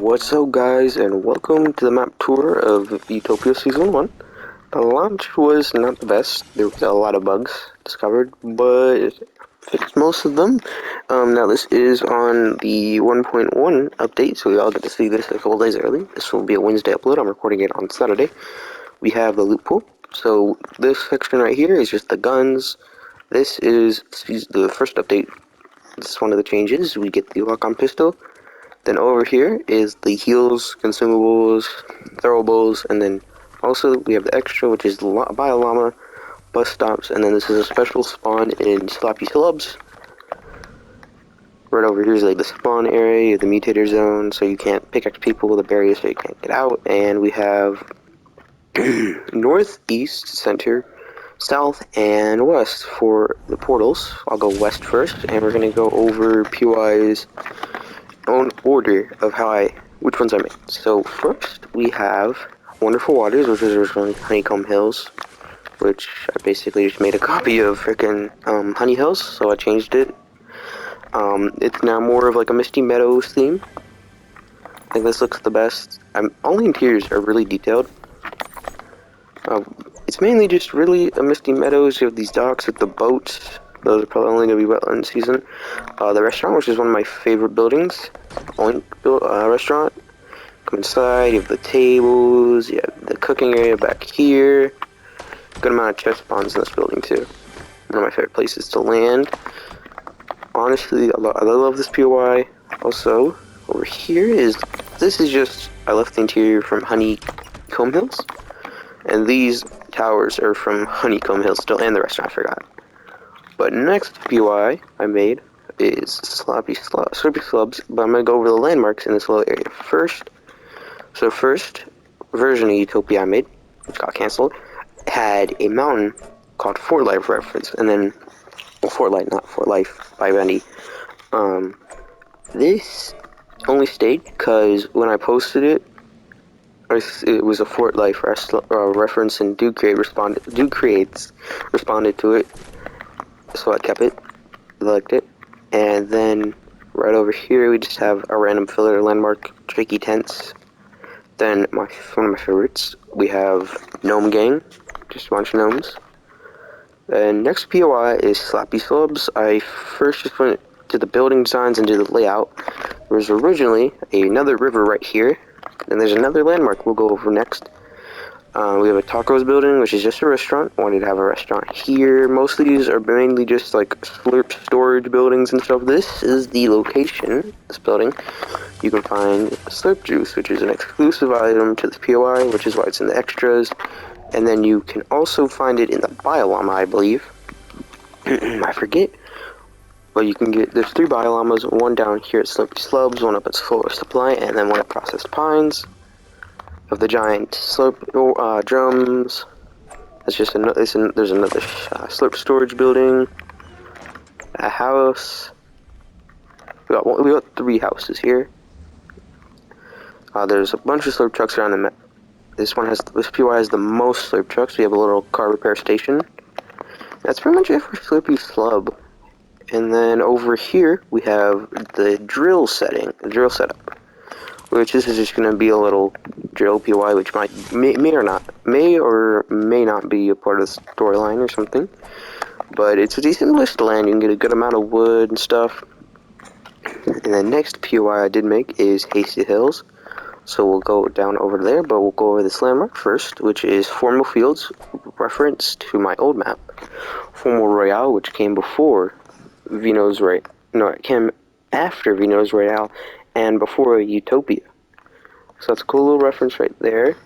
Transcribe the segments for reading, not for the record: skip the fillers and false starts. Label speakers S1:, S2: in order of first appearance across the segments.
S1: What's up guys, and welcome to the map tour of Utopia Season 1. The launch was not the best. There was a lot of bugs discovered, but it fixed most of them. Now this is on the 1.1 update, so we all get to see this a couple days early. This will be a Wednesday upload. I'm recording it on Saturday. We have the loot pool. So this section right here is just the guns. This is the first update. This is one of the changes. We get the lock-on pistol. Then over here is the heals, consumables, throwables, and then also we have the extra, which is Bio Llama, bus stops, and then this is a special spawn in Sloppy Slubs. Right over here is like the spawn area, the mutator zone, so you can't pickaxe people with a barrier so you can't get out. And we have northeast, center, south, and west for the portals. I'll go west first, and we're gonna go over PY's own order of which ones I made. So first we have Wonderful Waters, which is originally Honeycomb Hills, which I basically just made a copy of frickin' Honey Hills, so I changed it. It's now more of like a Misty Meadows theme. I think this looks the best. All the interiors are really detailed. It's mainly just really a Misty Meadows. You have these docks with the boats. Those are probably only going to be wetland season. The restaurant, which is one of my favorite buildings. Restaurant. Come inside, you have the tables, you have the cooking area back here. Good amount of chest spawns in this building too. One of my favorite places to land. Honestly, I love this POI. Also, over here this is just, I left the interior from Honeycomb Hills. And these towers are from Honeycomb Hills still, and the restaurant I forgot. But next POI I made is Sloppy Slubs, but I'm going to go over the landmarks in this little area first. So first version of Utopia I made, which got cancelled, had a mountain called Fort Life reference, and then, well, Fort Light, not Fort Life, by Bendy. This only stayed because when I posted it, it was a Fort Life reference, and Duke Creates responded to it. So I kept it, liked it, and then right over here we just have a random filler landmark, Tricky Tents. Then one of my favorites, we have Gnome Gang, just a bunch of gnomes. And next POI is Sloppy Slubs. I first just went to the building designs and did the layout. There was originally another river right here, and there's another landmark we'll go over next. We have a tacos building, which is just a restaurant. I wanted to have a restaurant here. Most of these are mainly just like slurp storage buildings and stuff. This is the location, this building. You can find slurp juice, which is an exclusive item to this POI, which is why it's in the extras. And then you can also find it in the Bio Llama, I believe. I forget. But you can there's 3 Bio Llamas, one down here at Slurpy Slubs, one up at Solar Supply, and then one at Processed Pines. Of the giant slurp drums. That's just there's another slurp storage building, a house. We got 3 houses here. There's a bunch of slurp trucks around the map. This POI has the most slurp trucks. We have a little car repair station. That's pretty much it for Slurpy Slub. And then over here we have the drill setup. Which this is just going to be a little drill POI, which may or may not be a part of the storyline or something. But it's a decent place to land. You can get a good amount of wood and stuff. And the next POI I did make is Hasty Hills. So we'll go down over there, but we'll go over this landmark first, which is Formal Fields, reference to my old map. Formal Royale, which came before Vino's Royale. No, it came after Vino's Royale and before Utopia. So that's a cool little reference right there.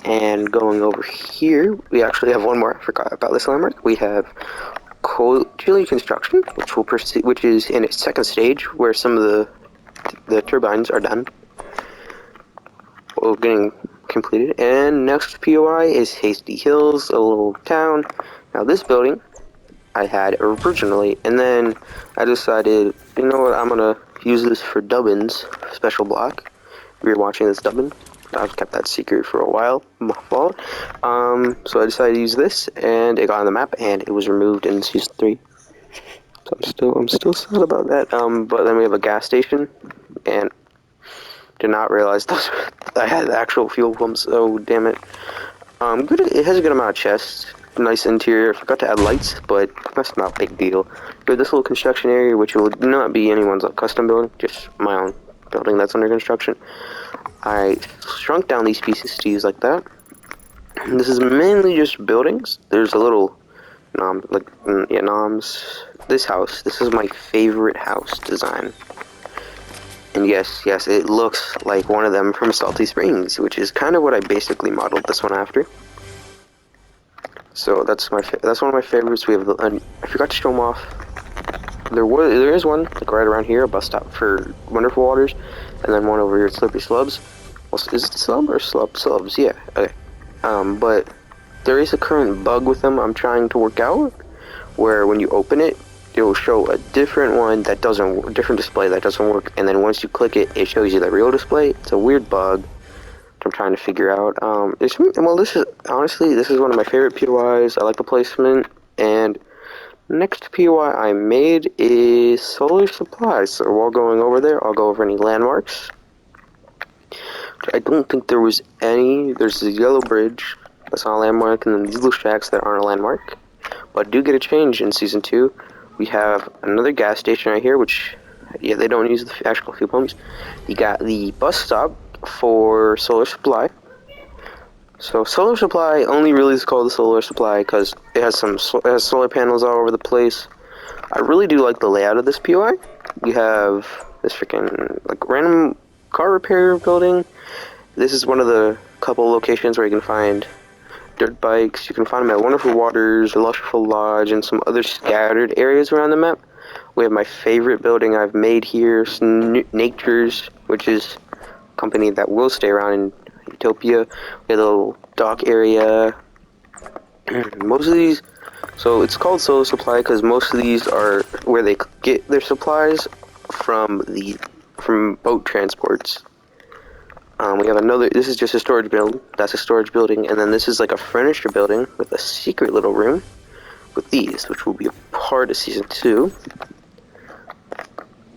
S1: And going over here, we actually have one more. I forgot about this landmark. We have Chile Construction, which is in its second stage, where some of the turbines are done. Well, getting completed. And next POI is Hasty Hills, a little town. Now this building I had originally, and then I decided, you know what, I'm gonna use this for Dubbin's special block. If you're watching this Dubbin, I've kept that secret for a while, my fault. So I decided to use this, and it got on the map, and it was removed in Season 3. So I'm still sad about that. But then we have a gas station, and did not realize those. I had actual fuel pumps. Oh damn it. Good. It has a good amount of chests. Nice interior. Forgot to add lights, but that's not a big deal. Good. This little construction area, which will not be anyone's custom building, just my own building that's under construction. I shrunk down these pieces to use like that. And this is mainly just buildings. There's a little, noms. This house. This is my favorite house design. And yes, it looks like one of them from Salty Springs, which is kind of what I basically modeled this one after. So that's one of my favorites. We have I forgot to show them off. There is one like right around here, a bus stop for Wonderful Waters, and then one over here at Slippery Slubs. Well, is it Slub or Slubs? Yeah. Okay. But there is a current bug with them I'm trying to work out, where when you open it, it will show a different one that doesn't, different display that doesn't work, and then once you click it, it shows you the real display. It's a weird bug that I'm trying to figure out. This is one of my favorite POIs. I like the placement, and next POI I made is Solar Supply. So while going over there, I'll go over any landmarks. I don't think there was any. There's the yellow bridge, that's not a landmark, and then these little shacks that aren't a landmark. But do get a change in Season 2. We have another gas station right here, which, yeah, they don't use the actual fuel pumps. You got the bus stop for Solar Supply. So Solar Supply only really is called the Solar Supply because it has solar panels all over the place. I really do like the layout of this POI. You have this freaking like random car repair building. This is one of the couple locations where you can find dirt bikes. You can find them at Wonderful Waters, Lushful Lodge, and some other scattered areas around the map. We have my favorite building I've made here, Nature's, which is a company that will stay around in Utopia. We have a little dock area. Most of these, so it's called Solar Supply because most of these are where they get their supplies from boat transports. We have another, this is just a storage building, that's a storage building, and then this is like a furniture building with a secret little room with these, which will be a part of Season 2.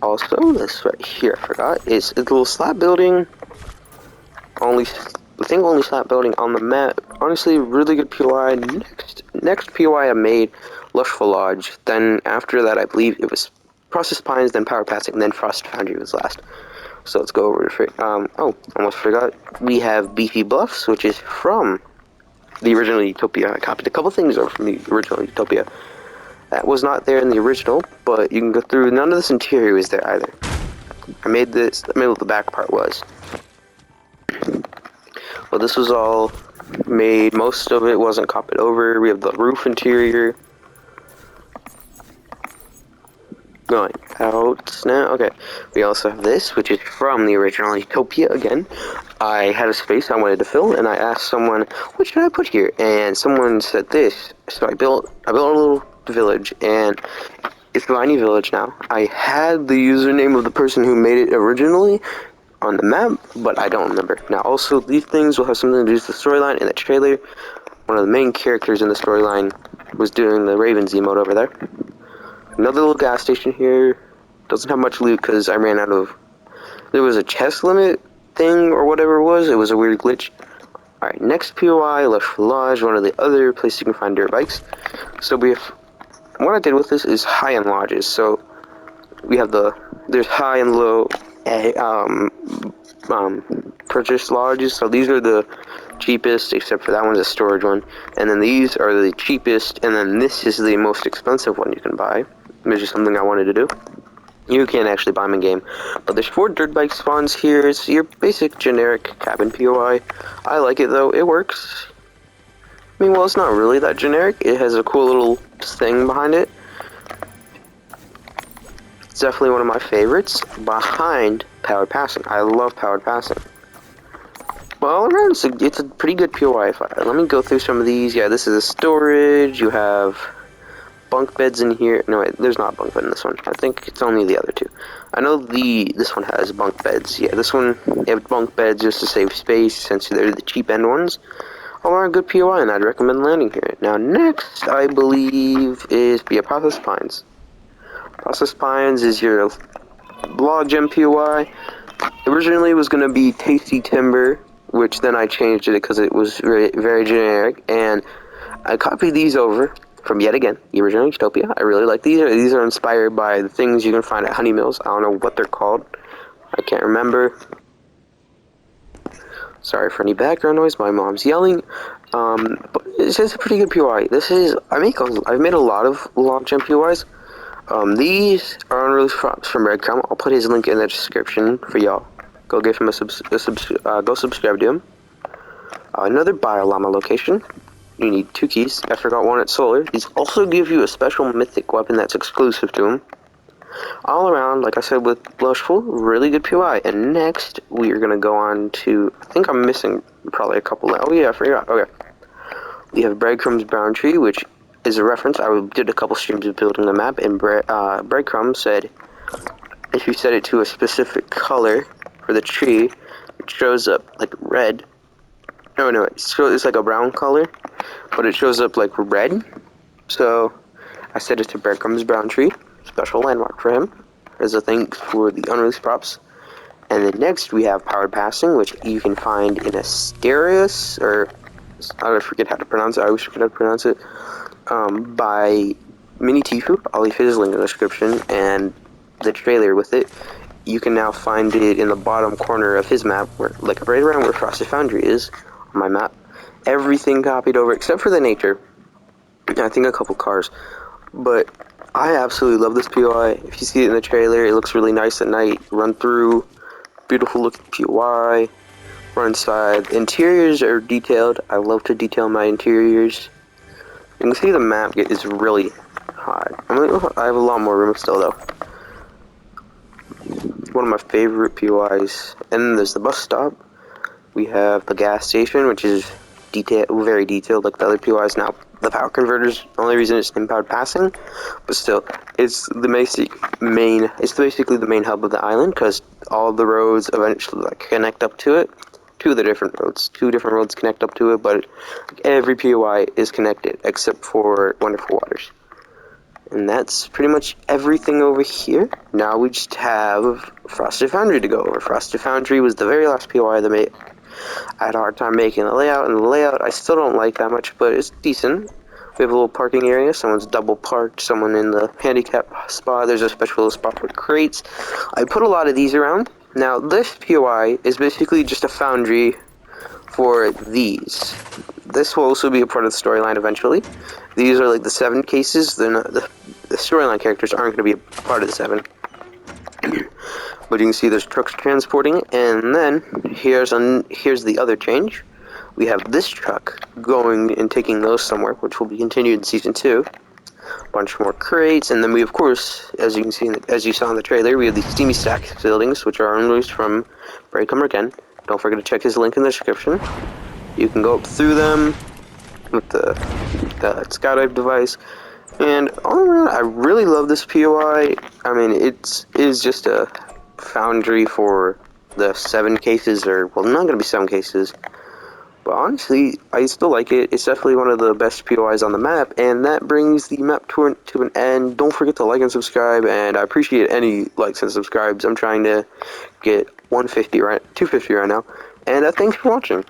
S1: Also, this right here, I forgot, is a little slab building, only slab building on the map. Honestly, really good POI. Next POI I made, Lushful Lodge, then after that I believe it was Process Pines, then Power Passing, and then Frost Foundry was last. So let's go over to, almost forgot. We have Beefy Bluffs, which is from the original Utopia. I copied a couple things over from the original Utopia. That was not there in the original, but you can go through. None of this interior was there either. I made this, the middle of the back part was. Well, this was all made, most of it wasn't copied over. We have the roof interior. Going out now. Okay, we also have this, which is from the original Utopia again. I had a space I wanted to fill, and I asked someone, what should I put here? And someone said this, so I built a little village, and it's Viney Village now. I had the username of the person who made it originally on the map, but I don't remember. Now, also, these things will have something to do with the storyline. In the trailer, one of the main characters in the storyline was doing the Ravens emote over there. Another little gas station here. Doesn't have much loot because I ran out of... There was a chest limit thing or whatever it was. It was a weird glitch. Alright, next POI, Lushful Lodge, one of the other places you can find dirt bikes. So we have... What I did with this is high-end lodges. So we have there's high and low purchase lodges. So these are the cheapest, except for that one's a storage one. And then these are the cheapest, and then this is the most expensive one you can buy. Which is something I wanted to do. You can't actually buy them in game. But there's 4 dirt bike spawns here. It's your basic generic cabin POI. I like it though, it works. I mean, well, it's not really that generic. It has a cool little thing behind it. It's definitely one of my favorites. Behind Powered Passing. I love Powered Passing. Well, all around, it's a pretty good POI. Let me go through some of these. Yeah, this is a storage. You have bunk beds in here. No, wait, there's not a bunk bed in this one. I think it's only the other 2. I know this one has bunk beds. Yeah, this one, you have bunk beds just to save space since they're the cheap end ones. All around good POI, and I'd recommend landing here. Now, next, I believe, is Process Pines. Process Pines is your log gem POI. Originally, it was going to be Tasty Timber, which then I changed it because it was very, very generic, and I copied these over from, yet again, the original Utopia. I really like these. These are inspired by the things you can find at Honey Mills. I don't know what they're called. I can't remember. Sorry for any background noise. My mom's yelling. But this is a pretty good POI. I've made a lot of logjam POIs. These are unreleased props from Breadcrumb. I'll put his link in the description for y'all. Go give him go subscribe to him. Another Biolama location. You need 2 keys. I forgot one at Solar. These also give you a special mythic weapon that's exclusive to him. All around, like I said with Blushful, really good POI. And next, we are going to go on to, I think I'm missing probably a couple. Oh yeah, I forgot. Okay. We have Breadcrumb's Boundary, which is a reference. I did a couple streams of building the map, and Breadcrumb said if you set it to a specific color for the tree, it shows up like red. No, it's like a brown color, but it shows up like red. So I set it to Breadcrumb's Boundary, special landmark for him, as a thanks for the unreleased props. And then next we have Powered Passing, which you can find in Asterius, or I forget how to pronounce it. I always forget how to pronounce it. By Mini Tifu. I'll leave his link in the description and the trailer with it. You can now find it in the bottom corner of his map, where, like right around where Frosted Foundry is on my map. Everything copied over except for the nature. I think a couple cars. But I absolutely love this POI. If you see it in the trailer, it looks really nice at night. Run through, beautiful looking POI. Run inside. The interiors are detailed. I love to detail my interiors. You can see the map is really high. I have a lot more room still though. One of my favorite POIs. And then there's the bus stop. We have the gas station, which is very detailed like the other POIs. Now, the power converters, the only reason it's named Powered Passing, but still, it's basically the main hub of the island, because all the roads eventually connect up to it. Two different roads connect up to it, but every POI is connected except for Wonderful Waters. And that's pretty much everything over here. Now we just have Frosted Foundry to go over. Frosted Foundry was the very last POI that made. I had a hard time making the layout, and the layout I still don't like that much, but it's decent. We have a little parking area. Someone's double parked, someone in the handicap spot. There's a special spot for crates. I put a lot of these around. Now, this POI is basically just a foundry for these. This will also be a part of the storyline eventually. These are like the 7 cases. They're not, the storyline characters aren't going to be a part of the 7. But you can see there's trucks transporting, and then here's the other change. We have this truck going and taking those somewhere, which will be continued in Season 2. A bunch more crates, and then we, of course, as you saw in the trailer, we have these Steamy Stack buildings, which are unreleased from Breadcrumb again. Don't forget to check his link in the description. You can go up through them with the skydive device. And all around, I really love this POI. I mean, it is just a foundry for the 7 cases, or, well, not going to be 7 cases. But honestly, I still like it. It's definitely one of the best POIs on the map, and that brings the map tour to an end. Don't forget to like and subscribe, and I appreciate any likes and subscribes. I'm trying to get 250 right now, and thanks for watching.